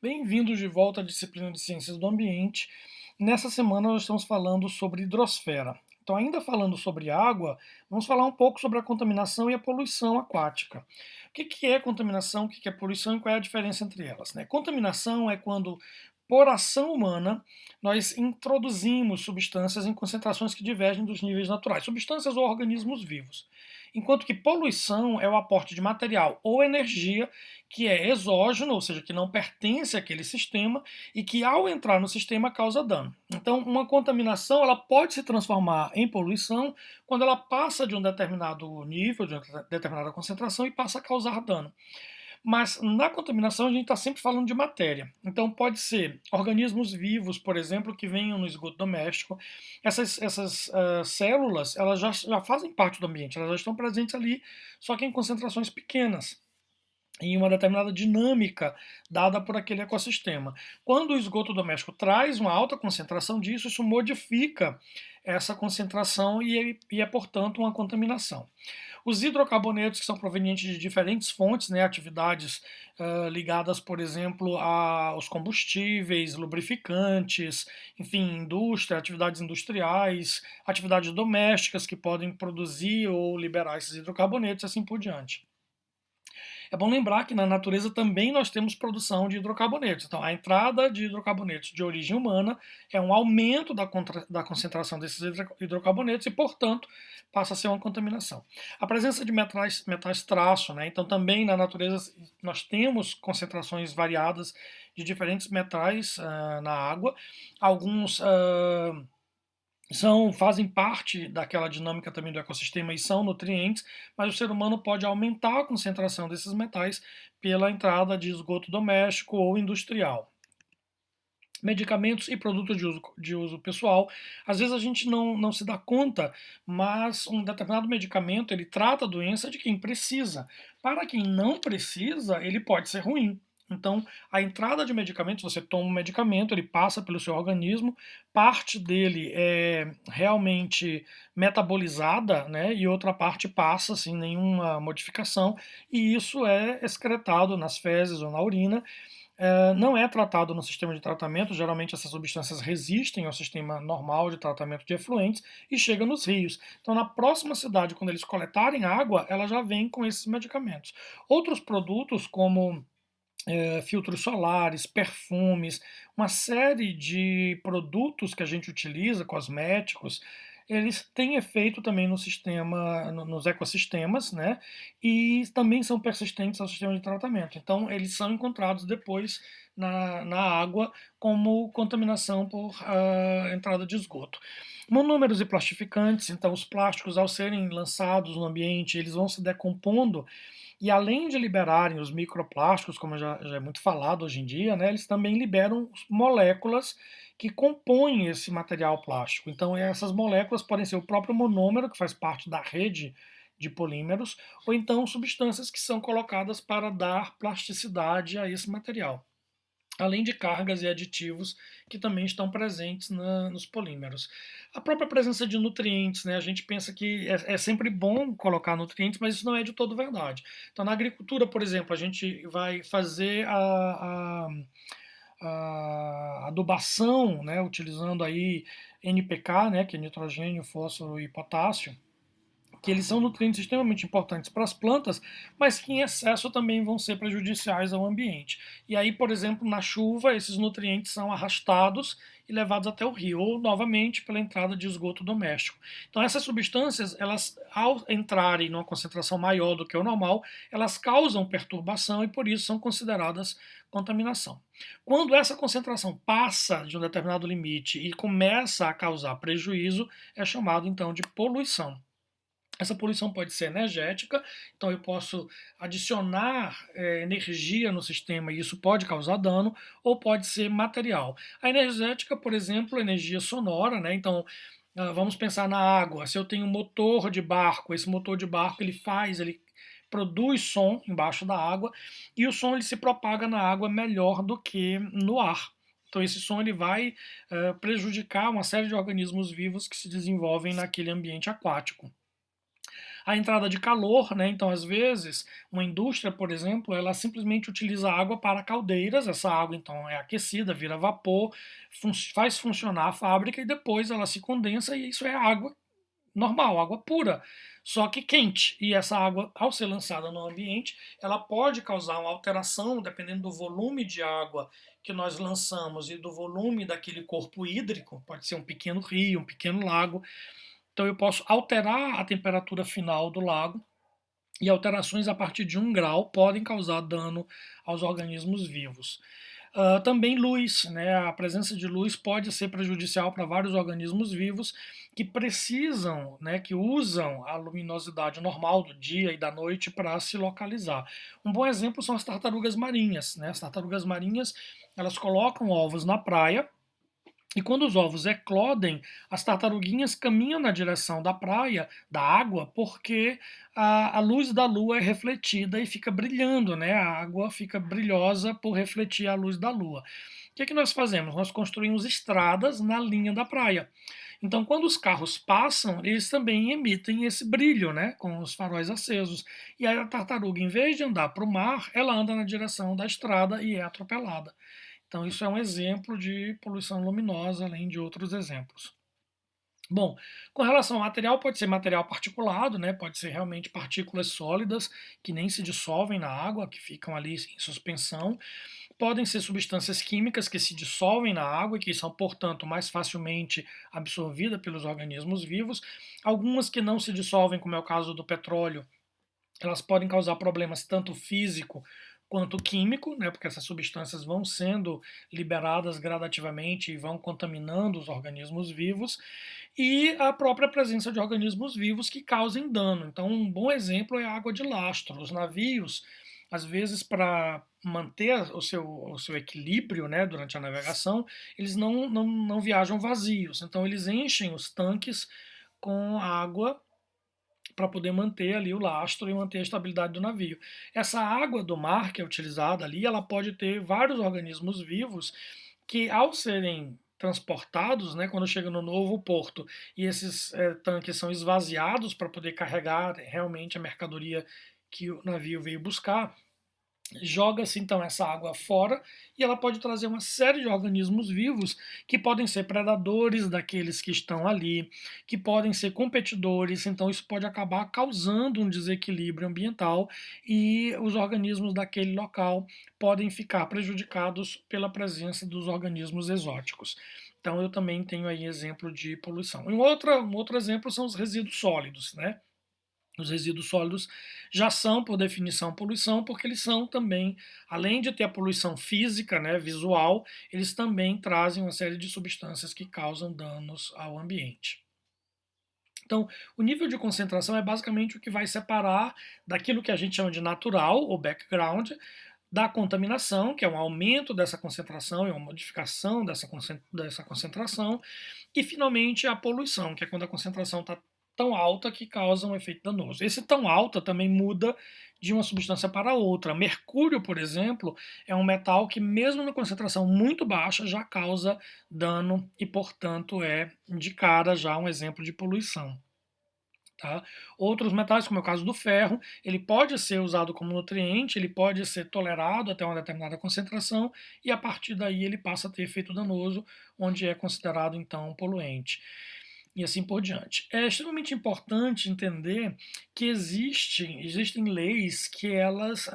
Bem-vindos de volta à disciplina de Ciências do Ambiente. Nessa semana nós estamos falando sobre hidrosfera. Então, ainda falando sobre água, vamos falar um pouco sobre a contaminação e a poluição aquática. O que é contaminação, o que é poluição e qual é a diferença entre elas, né? Contaminação é quando, por ação humana, nós introduzimos substâncias em concentrações que divergem dos níveis naturais, substâncias ou organismos vivos. Enquanto que poluição é o aporte de material ou energia que é exógeno, ou seja, que não pertence àquele sistema e que ao entrar no sistema causa dano. Então, uma contaminação ela pode se transformar em poluição quando ela passa de um determinado nível, de uma determinada concentração e passa a causar dano. Mas na contaminação a gente está sempre falando de matéria. Então pode ser organismos vivos, por exemplo, que venham no esgoto doméstico. Essas células elas já fazem parte do ambiente, elas já estão presentes ali, só que em concentrações pequenas em uma determinada dinâmica dada por aquele ecossistema. Quando o esgoto doméstico traz uma alta concentração disso, isso modifica essa concentração e é, portanto, uma contaminação. Os hidrocarbonetos, que são provenientes de diferentes fontes, né, atividades ligadas, por exemplo, aos combustíveis, lubrificantes, enfim, indústria, atividades industriais, atividades domésticas que podem produzir ou liberar esses hidrocarbonetos, assim por diante. É bom lembrar que na natureza também nós temos produção de hidrocarbonetos. Então, a entrada de hidrocarbonetos de origem humana é um aumento da concentração desses hidrocarbonetos e, portanto, passa a ser uma contaminação. A presença de metais traço, né? Então, também na natureza nós temos concentrações variadas de diferentes metais na água. Alguns fazem parte daquela dinâmica também do ecossistema e são nutrientes, mas o ser humano pode aumentar a concentração desses metais pela entrada de esgoto doméstico ou industrial. Medicamentos e produtos de uso pessoal. Às vezes a gente não se dá conta, mas um determinado medicamento ele trata a doença de quem precisa. Para quem não precisa, ele pode ser ruim. Então, a entrada de medicamentos, você toma um medicamento, ele passa pelo seu organismo, parte dele é realmente metabolizada, né, e outra parte passa sem nenhuma modificação, e isso é excretado nas fezes ou na urina, não é tratado no sistema de tratamento, geralmente essas substâncias resistem ao sistema normal de tratamento de efluentes e chegam nos rios. Então, na próxima cidade, quando eles coletarem água, ela já vem com esses medicamentos. Outros produtos, como filtros solares, perfumes, uma série de produtos que a gente utiliza, cosméticos, eles têm efeito também no sistema, nos ecossistemas, né? E também são persistentes ao sistema de tratamento. Então, eles são encontrados depois na água como contaminação por entrada de esgoto. Monômeros e plastificantes, então os plásticos ao serem lançados no ambiente, eles vão se decompondo e além de liberarem os microplásticos, como já é muito falado hoje em dia, né, eles também liberam moléculas que compõem esse material plástico. Então, essas moléculas podem ser o próprio monômero, que faz parte da rede de polímeros, ou então substâncias que são colocadas para dar plasticidade a esse material, além de cargas e aditivos que também estão presentes nos polímeros. A própria presença de nutrientes, né? A gente pensa que é sempre bom colocar nutrientes, mas isso não é de todo verdade. Então, na agricultura, por exemplo, a gente vai fazer a adubação, né? Utilizando aí NPK, né? Que é nitrogênio, fósforo e potássio, que eles são nutrientes extremamente importantes para as plantas, mas que em excesso também vão ser prejudiciais ao ambiente. E aí, por exemplo, na chuva, esses nutrientes são arrastados e levados até o rio, ou novamente pela entrada de esgoto doméstico. Então, essas substâncias, elas, ao entrarem numa concentração maior do que o normal, elas causam perturbação e por isso são consideradas contaminação. Quando essa concentração passa de um determinado limite e começa a causar prejuízo, é chamado então de poluição. Essa poluição pode ser energética, então eu posso adicionar energia no sistema e isso pode causar dano, ou pode ser material. A energética, por exemplo, energia sonora, né? Então, vamos pensar na água. Se eu tenho um motor de barco, esse motor de barco ele produz som embaixo da água e o som ele se propaga na água melhor do que no ar. Então esse som ele vai prejudicar uma série de organismos vivos que se desenvolvem naquele ambiente aquático. A entrada de calor, né? Então, às vezes, uma indústria, por exemplo, ela simplesmente utiliza água para caldeiras, essa água então é aquecida, vira vapor, faz funcionar a fábrica e depois ela se condensa e isso é água normal, água pura, só que quente. E essa água, ao ser lançada no ambiente, ela pode causar uma alteração, dependendo do volume de água que nós lançamos e do volume daquele corpo hídrico, pode ser um pequeno rio, um pequeno lago. Então eu posso alterar a temperatura final do lago e alterações a partir de 1 grau podem causar dano aos organismos vivos. Também luz, né? A presença de luz pode ser prejudicial para vários organismos vivos que precisam, né, que usam a luminosidade normal do dia e da noite para se localizar. Um bom exemplo são as tartarugas marinhas, né? As tartarugas marinhas, elas colocam ovos na praia e quando os ovos eclodem, as tartaruguinhas caminham na direção da praia, da água, porque a luz da lua é refletida e fica brilhando, né? A água fica brilhosa por refletir a luz da lua. O que é que nós fazemos? Nós construímos estradas na linha da praia. Então, quando os carros passam, eles também emitem esse brilho, né? Com os faróis acesos. E aí a tartaruga, em vez de andar para o mar, ela anda na direção da estrada e é atropelada. Então, isso é um exemplo de poluição luminosa, além de outros exemplos. Bom, com relação ao material, pode ser material particulado, né? Pode ser realmente partículas sólidas que nem se dissolvem na água, que ficam ali em suspensão. Podem ser substâncias químicas que se dissolvem na água e que são, portanto, mais facilmente absorvidas pelos organismos vivos. Algumas que não se dissolvem, como é o caso do petróleo, elas podem causar problemas tanto físico quanto químico, né, porque essas substâncias vão sendo liberadas gradativamente e vão contaminando os organismos vivos, e a própria presença de organismos vivos que causem dano. Então, um bom exemplo é a água de lastro. Os navios, às vezes, para manter o seu equilíbrio, né, durante a navegação, eles não viajam vazios. Então, eles enchem os tanques com água para poder manter ali o lastro e manter a estabilidade do navio. Essa água do mar que é utilizada ali, ela pode ter vários organismos vivos que, ao serem transportados, né, quando chega no novo porto e esses tanques são esvaziados para poder carregar realmente a mercadoria que o navio veio buscar, joga-se então essa água fora e ela pode trazer uma série de organismos vivos que podem ser predadores daqueles que estão ali, que podem ser competidores, então isso pode acabar causando um desequilíbrio ambiental e os organismos daquele local podem ficar prejudicados pela presença dos organismos exóticos. Então eu também tenho aí exemplo de poluição. E um outro exemplo são os resíduos sólidos, né? Os resíduos sólidos já são, por definição, poluição, porque eles são também, além de ter a poluição física, né, visual, eles também trazem uma série de substâncias que causam danos ao ambiente. Então, o nível de concentração é basicamente o que vai separar daquilo que a gente chama de natural, ou background, da contaminação, que é um aumento dessa concentração, é uma modificação dessa concentração, e finalmente a poluição, que é quando a concentração está tão alta que causa um efeito danoso. Esse tão alta também muda de uma substância para outra. Mercúrio, por exemplo, é um metal que, mesmo na concentração muito baixa, já causa dano e, portanto, é de cara já um exemplo de poluição. Tá? Outros metais, como é o caso do ferro, ele pode ser usado como nutriente, ele pode ser tolerado até uma determinada concentração e a partir daí ele passa a ter efeito danoso, onde é considerado então poluente. E assim por diante. É extremamente importante entender que existem leis que elas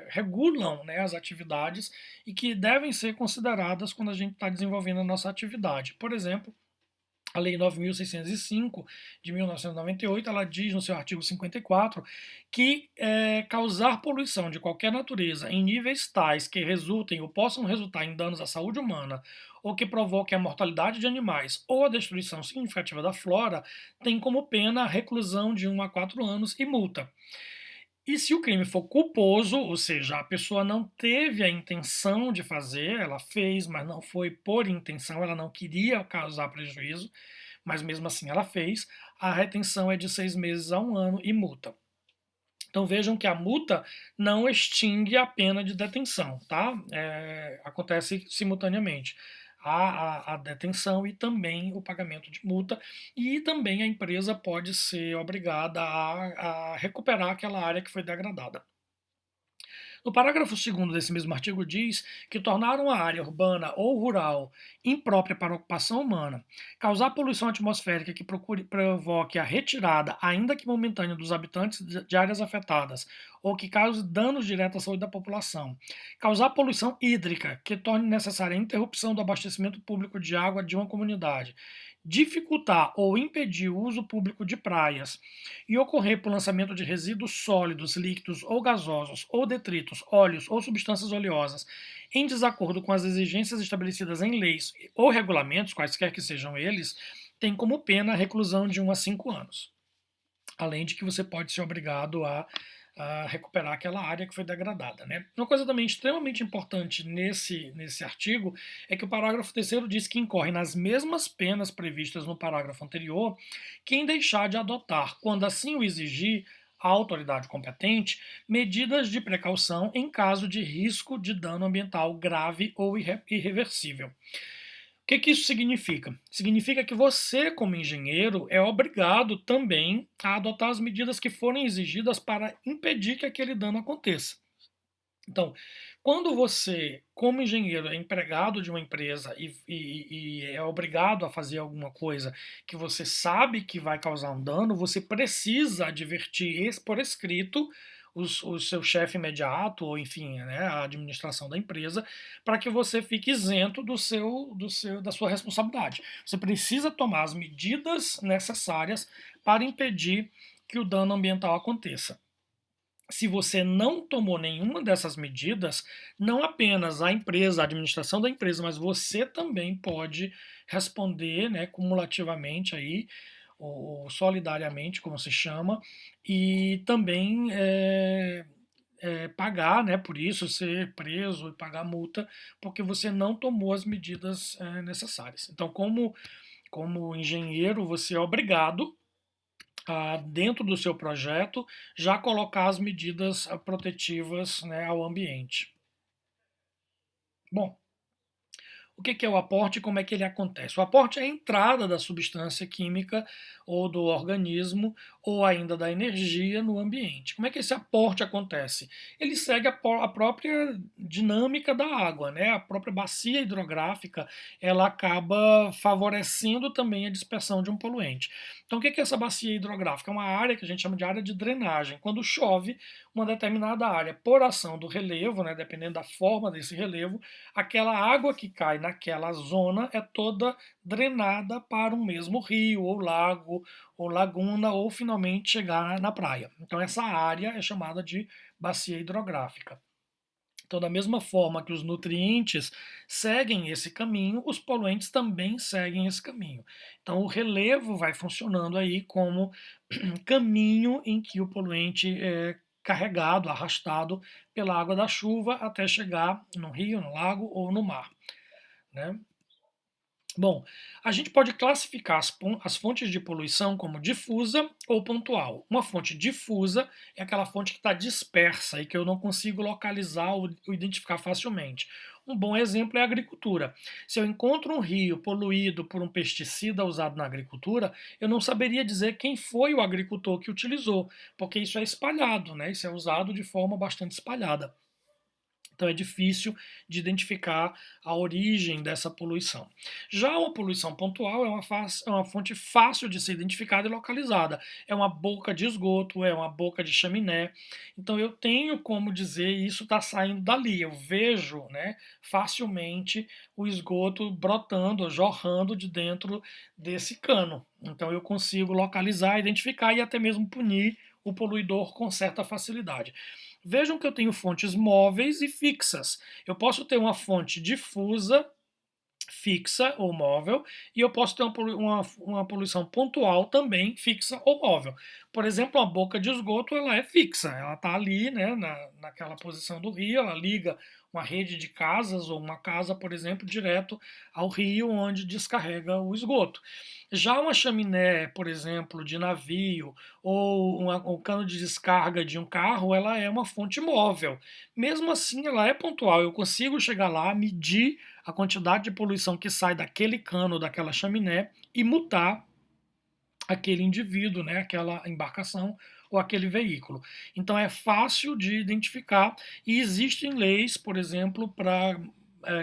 regulam, né, as atividades e que devem ser consideradas quando a gente está desenvolvendo a nossa atividade. Por exemplo, a Lei 9.605 de 1998, ela diz no seu artigo 54 que causar poluição de qualquer natureza em níveis tais que resultem ou possam resultar em danos à saúde humana ou que provoquem a mortalidade de animais ou a destruição significativa da flora tem como pena a reclusão de 1 a 4 anos e multa. E se o crime for culposo, ou seja, a pessoa não teve a intenção de fazer, ela fez, mas não foi por intenção, ela não queria causar prejuízo, mas mesmo assim ela fez, a retenção é de 6 meses a 1 ano e multa. Então vejam que a multa não extingue a pena de detenção, tá? Acontece simultaneamente. a detenção e também o pagamento de multa, e também a empresa pode ser obrigada a recuperar aquela área que foi degradada. No parágrafo 2º desse mesmo artigo diz que tornar uma área urbana ou rural imprópria para ocupação humana, causar poluição atmosférica que provoque a retirada, ainda que momentânea, dos habitantes de áreas afetadas, ou que cause danos diretos à saúde da população, causar poluição hídrica que torne necessária a interrupção do abastecimento público de água de uma comunidade, dificultar ou impedir o uso público de praias e ocorrer por lançamento de resíduos sólidos, líquidos ou gasosos, ou detritos, óleos ou substâncias oleosas, em desacordo com as exigências estabelecidas em leis ou regulamentos, quaisquer que sejam eles, tem como pena a reclusão de 1 a 5 anos. Além de que você pode ser obrigado a recuperar aquela área que foi degradada. Né? Uma coisa também extremamente importante nesse artigo é que o parágrafo 3º diz que incorre nas mesmas penas previstas no parágrafo anterior quem deixar de adotar, quando assim o exigir, a autoridade competente, medidas de precaução em caso de risco de dano ambiental grave ou irreversível. O que isso significa? Significa que você, como engenheiro, é obrigado também a adotar as medidas que forem exigidas para impedir que aquele dano aconteça. Então, quando você, como engenheiro, é empregado de uma empresa e é obrigado a fazer alguma coisa que você sabe que vai causar um dano, você precisa advertir por escrito o seu chefe imediato, ou enfim, né, a administração da empresa, para que você fique isento da sua responsabilidade. Você precisa tomar as medidas necessárias para impedir que o dano ambiental aconteça. Se você não tomou nenhuma dessas medidas, não apenas a empresa, a administração da empresa, mas você também pode responder, né, cumulativamente aí, ou solidariamente, como se chama, e também pagar, né, por isso, ser preso e pagar multa, porque você não tomou as medidas necessárias. Então, como engenheiro, você é obrigado dentro do seu projeto, já colocar as medidas protetivas, né, ao ambiente. Bom, o que é o aporte e como é que ele acontece? O aporte é a entrada da substância química ou do organismo ou ainda da energia no ambiente. Como é que esse aporte acontece? Ele segue a própria dinâmica da água, né? A própria bacia hidrográfica, ela acaba favorecendo também a dispersão de um poluente. Então, o que é essa bacia hidrográfica? É uma área que a gente chama de área de drenagem. Quando chove, uma determinada área, por ação do relevo, né, dependendo da forma desse relevo, aquela água que cai naquela zona é toda drenada para um mesmo rio, ou lago, ou laguna, ou finalmente chegar na praia. Então essa área é chamada de bacia hidrográfica. Então, da mesma forma que os nutrientes seguem esse caminho, os poluentes também seguem esse caminho. Então, o relevo vai funcionando aí como caminho em que o poluente é carregado, arrastado pela água da chuva até chegar no rio, no lago ou no mar. Né? Bom, a gente pode classificar as fontes de poluição como difusa ou pontual. Uma fonte difusa é aquela fonte que está dispersa e que eu não consigo localizar ou identificar facilmente. Um bom exemplo é a agricultura. Se eu encontro um rio poluído por um pesticida usado na agricultura, eu não saberia dizer quem foi o agricultor que utilizou, porque isso é espalhado, né? Isso é usado de forma bastante espalhada. Então é difícil de identificar a origem dessa poluição. Já uma poluição pontual é uma fonte fácil de ser identificada e localizada. É uma boca de esgoto, é uma boca de chaminé. Então eu tenho como dizer isso está saindo dali. Eu vejo, né, facilmente o esgoto brotando, jorrando de dentro desse cano. Então eu consigo localizar, identificar e até mesmo punir o poluidor com certa facilidade. Vejam que eu tenho fontes móveis e fixas. Eu posso ter uma fonte difusa, fixa ou móvel, e eu posso ter uma poluição pontual também fixa ou móvel. Por exemplo, a boca de esgoto ela é fixa, ela está ali, né, naquela posição do rio, ela liga uma rede de casas ou uma casa, por exemplo, direto ao rio onde descarrega o esgoto. Já uma chaminé, por exemplo, de navio ou um cano de descarga de um carro, ela é uma fonte móvel. Mesmo assim, ela é pontual. Eu consigo chegar lá, medir a quantidade de poluição que sai daquele cano, daquela chaminé e multar aquele indivíduo, né, aquela embarcação ou aquele veículo. Então é fácil de identificar e existem leis, por exemplo, para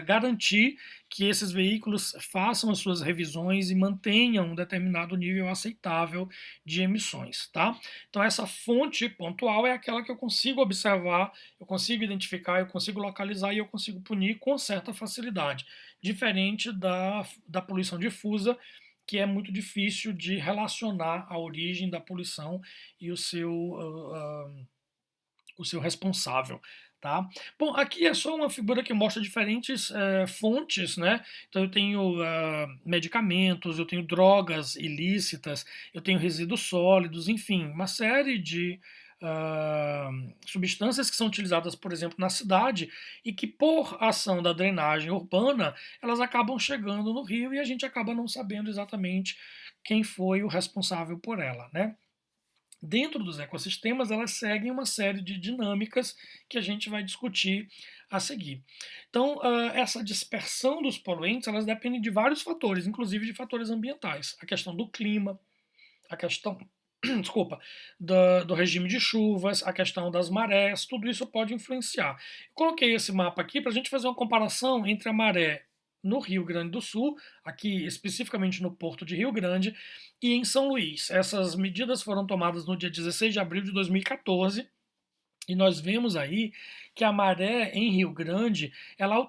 garantir que esses veículos façam as suas revisões e mantenham um determinado nível aceitável de emissões, tá? Então essa fonte pontual é aquela que eu consigo observar, eu consigo identificar, eu consigo localizar e eu consigo punir com certa facilidade, diferente da poluição difusa, que é muito difícil de relacionar a origem da poluição e o seu responsável. Tá? Bom, aqui é só uma figura que mostra diferentes fontes, né? Então eu tenho medicamentos, eu tenho drogas ilícitas, eu tenho resíduos sólidos, enfim, uma série de substâncias que são utilizadas, por exemplo, na cidade e que, por ação da drenagem urbana, elas acabam chegando no rio e a gente acaba não sabendo exatamente quem foi o responsável por ela, né? Dentro dos ecossistemas, elas seguem uma série de dinâmicas que a gente vai discutir a seguir. Então, essa dispersão dos poluentes, elas dependem de vários fatores, inclusive de fatores ambientais. A questão do clima, a questão, desculpa, do regime de chuvas, a questão das marés, tudo isso pode influenciar. Eu coloquei esse mapa aqui para a gente fazer uma comparação entre a maré no Rio Grande do Sul, aqui especificamente no Porto de Rio Grande, e em São Luís. Essas medidas foram tomadas no dia 16 de abril de 2014, e nós vemos aí que a maré em Rio Grande ela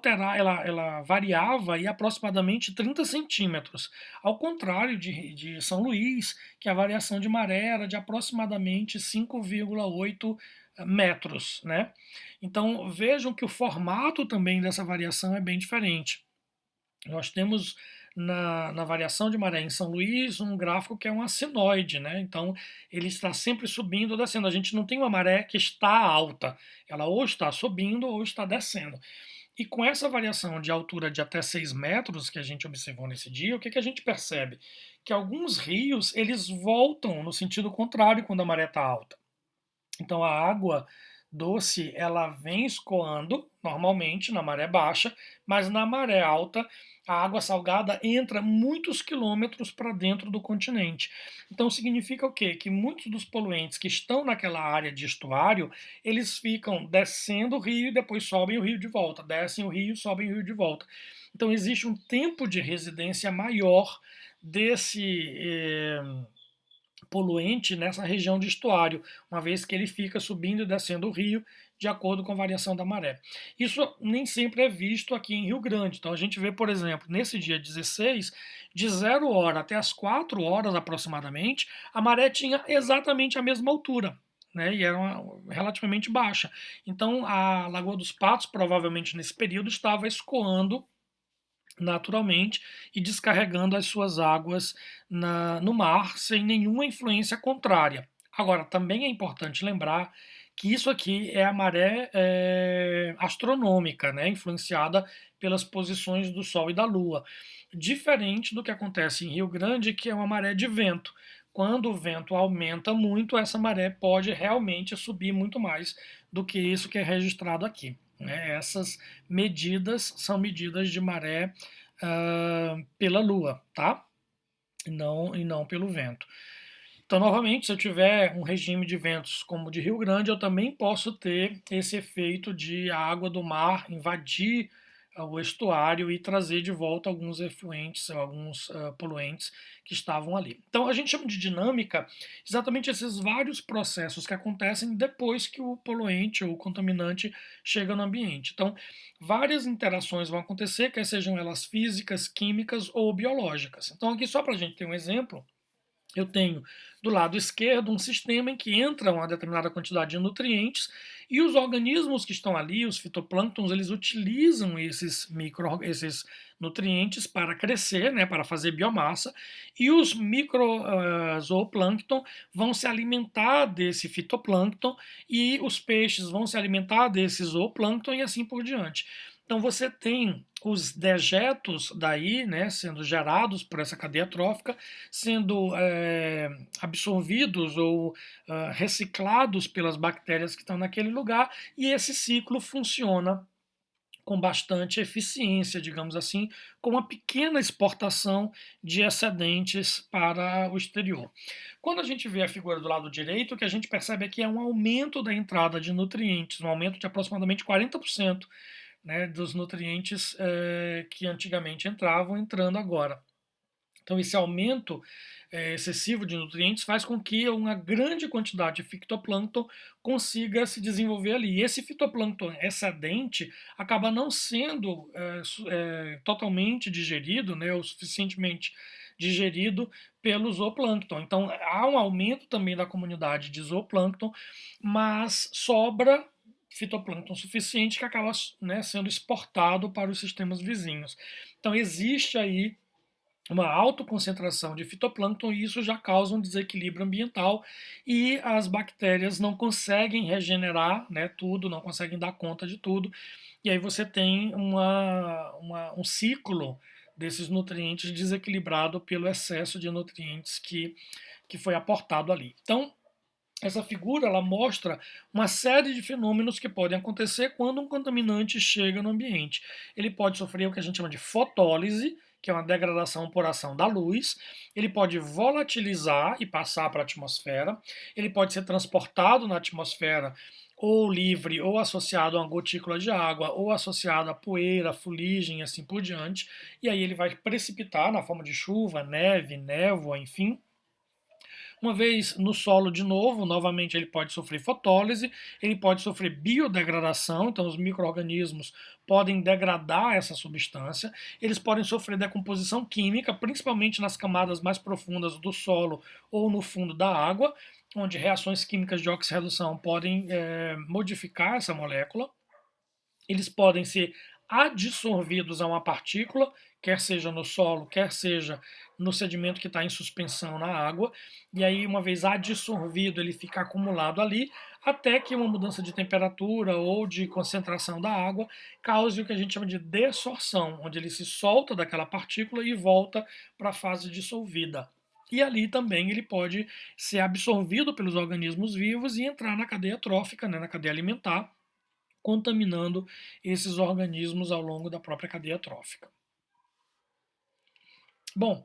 variava em aproximadamente 30 centímetros, ao contrário de São Luís, que a variação de maré era de aproximadamente 5,8 metros, né? Então vejam que o formato também dessa variação é bem diferente. Nós temos na variação de maré em São Luís um gráfico que é um sinoide, né? Então ele está sempre subindo ou descendo. A gente não tem uma maré que está alta, ela ou está subindo ou está descendo. E com essa variação de altura de até 6 metros que a gente observou nesse dia, o que a gente percebe? Que alguns rios eles voltam no sentido contrário quando a maré está alta. Então a água doce ela vem escoando normalmente na maré baixa, mas na maré alta a água salgada entra muitos quilômetros para dentro do continente. Então significa o quê? Que muitos dos poluentes que estão naquela área de estuário, eles ficam descendo o rio e depois sobem o rio de volta, descem o rio, sobem o rio de volta. Então existe um tempo de residência maior desse poluente nessa região de estuário, uma vez que ele fica subindo e descendo o rio de acordo com a variação da maré. Isso nem sempre é visto aqui em Rio Grande. Então a gente vê, por exemplo, nesse dia 16, de 0 hora até as 4 horas aproximadamente, a maré tinha exatamente a mesma altura. Né, e era relativamente baixa. Então a Lagoa dos Patos, provavelmente nesse período, estava escoando naturalmente e descarregando as suas águas no mar sem nenhuma influência contrária. Agora, também é importante lembrar que isso aqui é a maré astronômica, né, influenciada pelas posições do Sol e da Lua, diferente do que acontece em Rio Grande, que é uma maré de vento. Quando o vento aumenta muito, essa maré pode realmente subir muito mais do que isso que é registrado aqui. Né? Essas medidas são medidas de maré pela Lua, tá? E não pelo vento. Então, novamente, se eu tiver um regime de ventos como o de Rio Grande, eu também posso ter esse efeito de a água do mar invadir o estuário e trazer de volta alguns efluentes, alguns poluentes que estavam ali. Então, a gente chama de dinâmica exatamente esses vários processos que acontecem depois que o poluente ou o contaminante chega no ambiente. Então, várias interações vão acontecer, quer sejam elas físicas, químicas ou biológicas. Então, aqui só para a gente ter um exemplo, eu tenho do lado esquerdo um sistema em que entra uma determinada quantidade de nutrientes e os organismos que estão ali, os fitoplânctons, eles utilizam esses nutrientes para crescer, né, para fazer biomassa, e os microzooplâncton vão se alimentar desse fitoplâncton e os peixes vão se alimentar desse zooplâncton e assim por diante. Então você tem os dejetos daí, né, sendo gerados por essa cadeia trófica, sendo absorvidos ou reciclados pelas bactérias que estão naquele lugar, e esse ciclo funciona com bastante eficiência, digamos assim, com uma pequena exportação de excedentes para o exterior. Quando a gente vê a figura do lado direito, o que a gente percebe é que é um aumento da entrada de nutrientes, um aumento de aproximadamente 40%, né, dos nutrientes que antigamente entravam, entrando agora. Então, esse aumento excessivo de nutrientes faz com que uma grande quantidade de fitoplâncton consiga se desenvolver ali. E esse fitoplâncton excedente acaba não sendo totalmente digerido, né, ou suficientemente digerido pelo zooplâncton. Então, há um aumento também da comunidade de zooplâncton, mas sobra fitoplâncton suficiente que acaba, né, sendo exportado para os sistemas vizinhos. Então, existe aí uma autoconcentração de fitoplâncton e isso já causa um desequilíbrio ambiental e as bactérias não conseguem regenerar, né, tudo, não conseguem dar conta de tudo, e aí você tem um ciclo desses nutrientes desequilibrado pelo excesso de nutrientes que foi aportado ali. Então, essa figura ela mostra uma série de fenômenos que podem acontecer quando um contaminante chega no ambiente. Ele pode sofrer o que a gente chama de fotólise, que é uma degradação por ação da luz. Ele pode volatilizar e passar para a atmosfera. Ele pode ser transportado na atmosfera ou livre, ou associado a uma gotícula de água, ou associado a poeira, fuligem e assim por diante. E aí ele vai precipitar na forma de chuva, neve, névoa, enfim. Uma vez no solo de novo, novamente ele pode sofrer fotólise, ele pode sofrer biodegradação, então os micro-organismos podem degradar essa substância, eles podem sofrer decomposição química, principalmente nas camadas mais profundas do solo ou no fundo da água, onde reações químicas de oxirredução podem modificar essa molécula. Eles podem ser adsorvidos a uma partícula, quer seja no solo, quer seja no sedimento que está em suspensão na água, e aí, uma vez adsorvido, ele fica acumulado ali, até que uma mudança de temperatura ou de concentração da água cause o que a gente chama de desorção, onde ele se solta daquela partícula e volta para a fase dissolvida. E ali também ele pode ser absorvido pelos organismos vivos e entrar na cadeia trófica, né, na cadeia alimentar, contaminando esses organismos ao longo da própria cadeia trófica. Bom,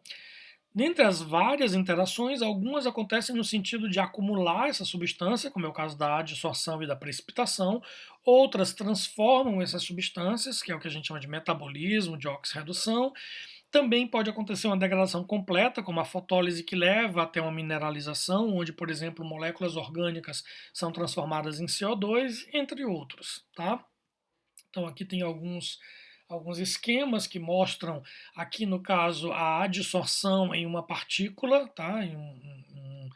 dentre as várias interações, algumas acontecem no sentido de acumular essa substância, como é o caso da adsorção e da precipitação, outras transformam essas substâncias, que é o que a gente chama de metabolismo, de oxirredução. Também pode acontecer uma degradação completa, como a fotólise, que leva até uma mineralização, onde, por exemplo, moléculas orgânicas são transformadas em CO2, entre outros. Tá? Então, aqui tem alguns esquemas que mostram, aqui no caso, a adsorção em uma partícula, tá? Em um,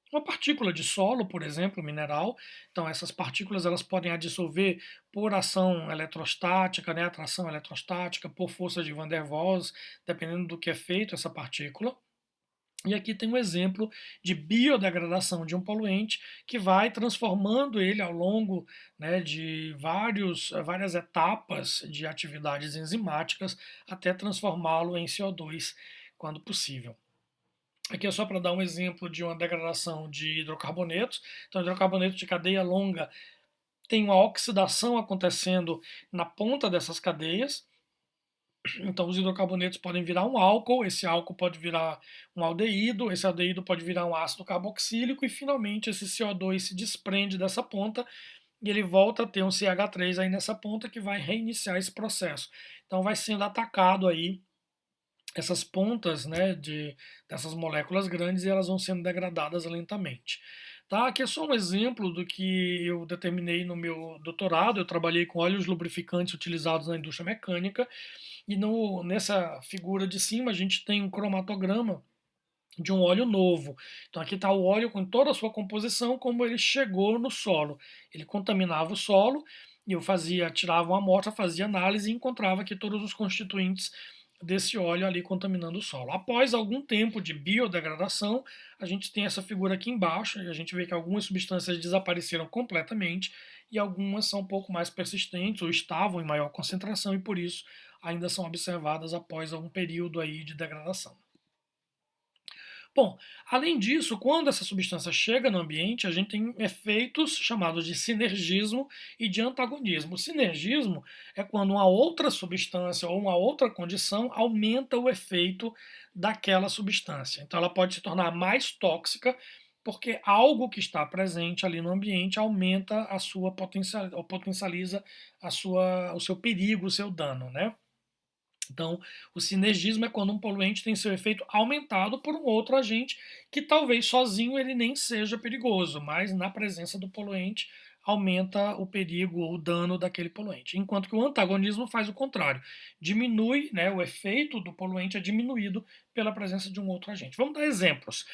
uma partícula de solo, por exemplo, mineral. Então, essas partículas elas podem adsorver por ação eletrostática, né, atração eletrostática, por força de Van der Waals, dependendo do que é feito essa partícula. E aqui tem um exemplo de biodegradação de um poluente que vai transformando ele ao longo, né, de várias etapas de atividades enzimáticas até transformá-lo em CO2 quando possível. Aqui é só para dar um exemplo de uma degradação de hidrocarbonetos. Então, hidrocarboneto de cadeia longa tem uma oxidação acontecendo na ponta dessas cadeias. Então, os hidrocarbonetos podem virar um álcool, esse álcool pode virar um aldeído, esse aldeído pode virar um ácido carboxílico e, finalmente, esse CO2 se desprende dessa ponta e ele volta a ter um CH3 aí nessa ponta que vai reiniciar esse processo. Então, vai sendo atacado aí essas pontas, né, dessas moléculas grandes e elas vão sendo degradadas lentamente. Tá? Aqui é só um exemplo do que eu determinei no meu doutorado. Eu trabalhei com óleos lubrificantes utilizados na indústria mecânica e nessa figura de cima a gente tem um cromatograma de um óleo novo. Então aqui está o óleo com toda a sua composição, como ele chegou no solo. Ele contaminava o solo e eu tirava uma amostra, fazia análise e encontrava aqui todos os constituintes desse óleo ali contaminando o solo. Após algum tempo de biodegradação, a gente tem essa figura aqui embaixo e a gente vê que algumas substâncias desapareceram completamente e algumas são um pouco mais persistentes ou estavam em maior concentração e por isso ainda são observadas após algum período aí de degradação. Bom, além disso, quando essa substância chega no ambiente, a gente tem efeitos chamados de sinergismo e de antagonismo. O sinergismo é quando uma outra substância ou uma outra condição aumenta o efeito daquela substância. Então, ela pode se tornar mais tóxica porque algo que está presente ali no ambiente aumenta a sua potencializa o seu perigo, o seu dano, né? Então, o sinergismo é quando um poluente tem seu efeito aumentado por um outro agente que talvez sozinho ele nem seja perigoso, mas na presença do poluente aumenta o perigo ou o dano daquele poluente. Enquanto que o antagonismo faz o contrário, diminui, né, o efeito do poluente é diminuído pela presença de um outro agente. Vamos dar exemplos.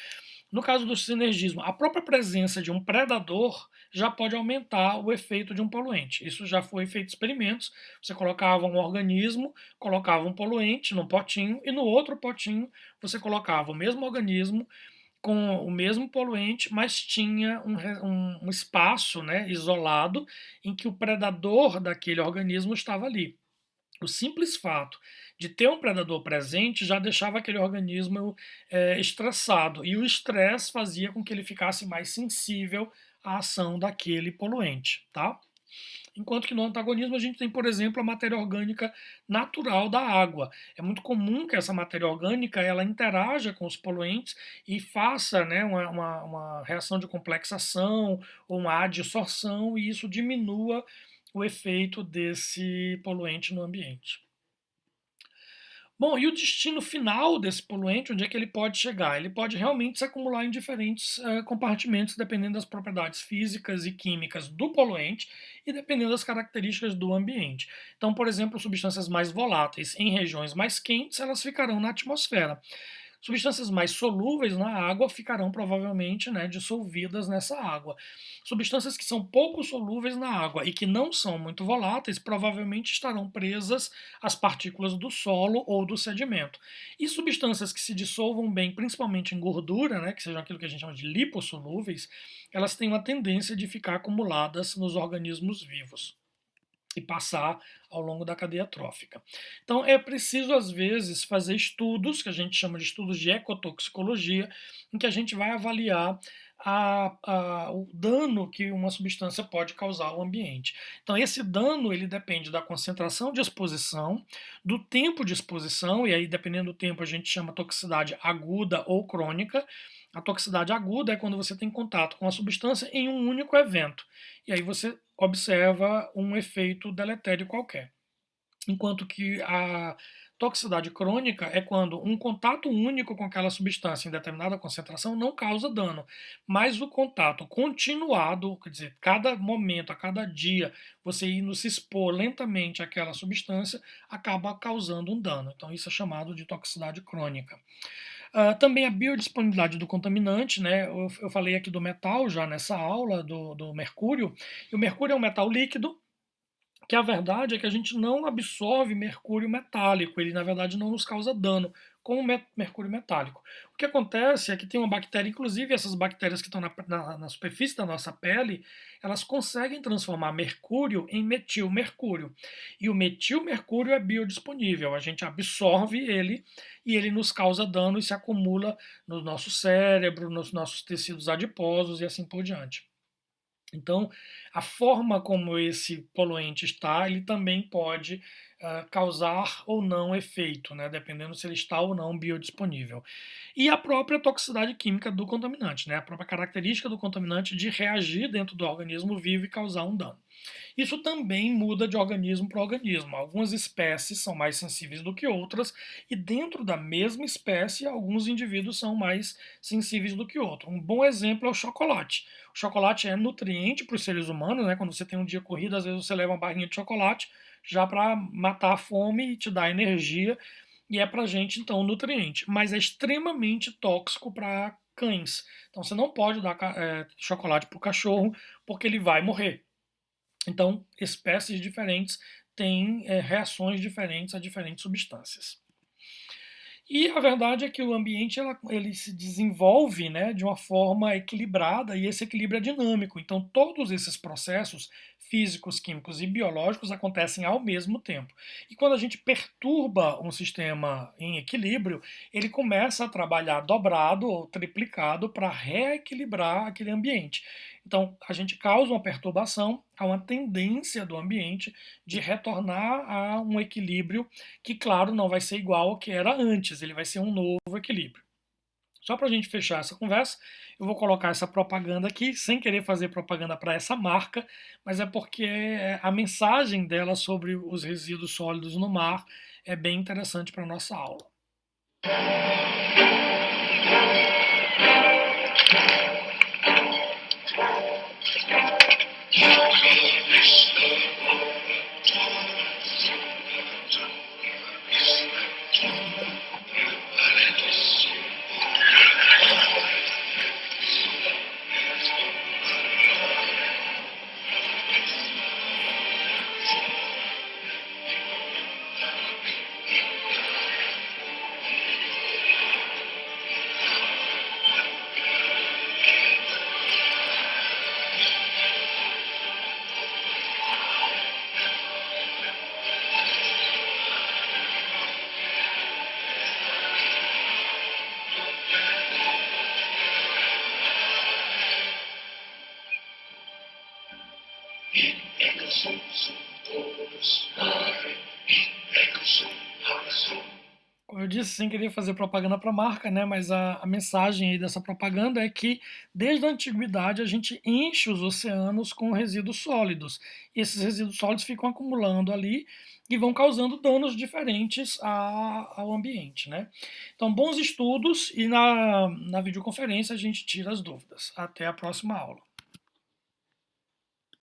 No caso do sinergismo, a própria presença de um predador já pode aumentar o efeito de um poluente. Isso já foi feito experimentos. Você colocava um organismo, colocava um poluente num potinho e no outro potinho você colocava o mesmo organismo com o mesmo poluente, mas tinha um espaço, né, isolado em que o predador daquele organismo estava ali. O simples fato de ter um predador presente já deixava aquele organismo estressado, e o estresse fazia com que ele ficasse mais sensível à ação daquele poluente, tá? Enquanto que no antagonismo a gente tem, por exemplo, a matéria orgânica natural da água. É muito comum que essa matéria orgânica ela interaja com os poluentes e faça, né, uma reação de complexação ou uma adsorção, e isso diminua o efeito desse poluente no ambiente. Bom, e o destino final desse poluente, onde é que ele pode chegar? Ele pode realmente se acumular em diferentes compartimentos, dependendo das propriedades físicas e químicas do poluente e dependendo das características do ambiente. Então, por exemplo, substâncias mais voláteis em regiões mais quentes, elas ficarão na atmosfera. Substâncias mais solúveis na água ficarão provavelmente, né, dissolvidas nessa água. Substâncias que são pouco solúveis na água e que não são muito voláteis provavelmente estarão presas às partículas do solo ou do sedimento. E substâncias que se dissolvam bem, principalmente em gordura, né, que sejam aquilo que a gente chama de lipossolúveis, elas têm uma tendência de ficar acumuladas nos organismos vivos e passar ao longo da cadeia trófica. Então é preciso às vezes fazer estudos, que a gente chama de estudos de ecotoxicologia, em que a gente vai avaliar o dano que uma substância pode causar ao ambiente. Então esse dano ele depende da concentração de exposição, do tempo de exposição, e aí dependendo do tempo a gente chama toxicidade aguda ou crônica. A toxicidade aguda é quando você tem contato com a substância em um único evento, e aí você observa um efeito deletério qualquer. Enquanto que a toxicidade crônica é quando um contato único com aquela substância em determinada concentração não causa dano, mas o contato continuado, quer dizer, cada momento, a cada dia, você indo se expor lentamente àquela substância, acaba causando um dano. Então isso é chamado de toxicidade crônica. Também a biodisponibilidade do contaminante, né? Eu falei aqui do metal já nessa aula, do mercúrio, e o mercúrio é um metal líquido, que a verdade é que a gente não absorve mercúrio metálico, ele na verdade não nos causa dano com o mercúrio metálico. O que acontece é que tem uma bactéria, inclusive essas bactérias que estão na superfície da nossa pele, elas conseguem transformar mercúrio em metilmercúrio. E o metilmercúrio é biodisponível, a gente absorve ele e ele nos causa dano e se acumula no nosso cérebro, nos nossos tecidos adiposos e assim por diante. Então, a forma como esse poluente está, ele também pode causar ou não efeito, né, dependendo se ele está ou não biodisponível. E a própria toxicidade química do contaminante, né, a própria característica do contaminante de reagir dentro do organismo vivo e causar um dano. Isso também muda de organismo para organismo. Algumas espécies são mais sensíveis do que outras, e dentro da mesma espécie, alguns indivíduos são mais sensíveis do que outros. Um bom exemplo é o chocolate. O chocolate é nutriente para os seres humanos, né? Quando você tem um dia corrido, às vezes você leva uma barrinha de chocolate já para matar a fome e te dar energia. e é para gente, então, nutriente, mas é extremamente tóxico para cães. Então você não pode dar chocolate para o cachorro, porque ele vai morrer. Então, espécies diferentes têm reações diferentes a diferentes substâncias. E a verdade é que o ambiente ele se desenvolve, né, de uma forma equilibrada e esse equilíbrio é dinâmico. Então, todos esses processos físicos, químicos e biológicos acontecem ao mesmo tempo. E quando a gente perturba um sistema em equilíbrio, ele começa a trabalhar dobrado ou triplicado para reequilibrar aquele ambiente. Então, a gente causa uma perturbação, há uma tendência do ambiente de retornar a um equilíbrio que, claro, não vai ser igual ao que era antes, ele vai ser um novo equilíbrio. Só para a gente fechar essa conversa, eu vou colocar essa propaganda aqui, sem querer fazer propaganda para essa marca, mas é porque a mensagem dela sobre os resíduos sólidos no mar é bem interessante para a nossa aula. Como eu disse, sem querer fazer propaganda para a marca, né? Mas a mensagem aí dessa propaganda é que desde a antiguidade a gente enche os oceanos com resíduos sólidos. E esses resíduos sólidos ficam acumulando ali e vão causando danos diferentes ao ambiente, né? Então, bons estudos e na videoconferência a gente tira as dúvidas. Até a próxima aula.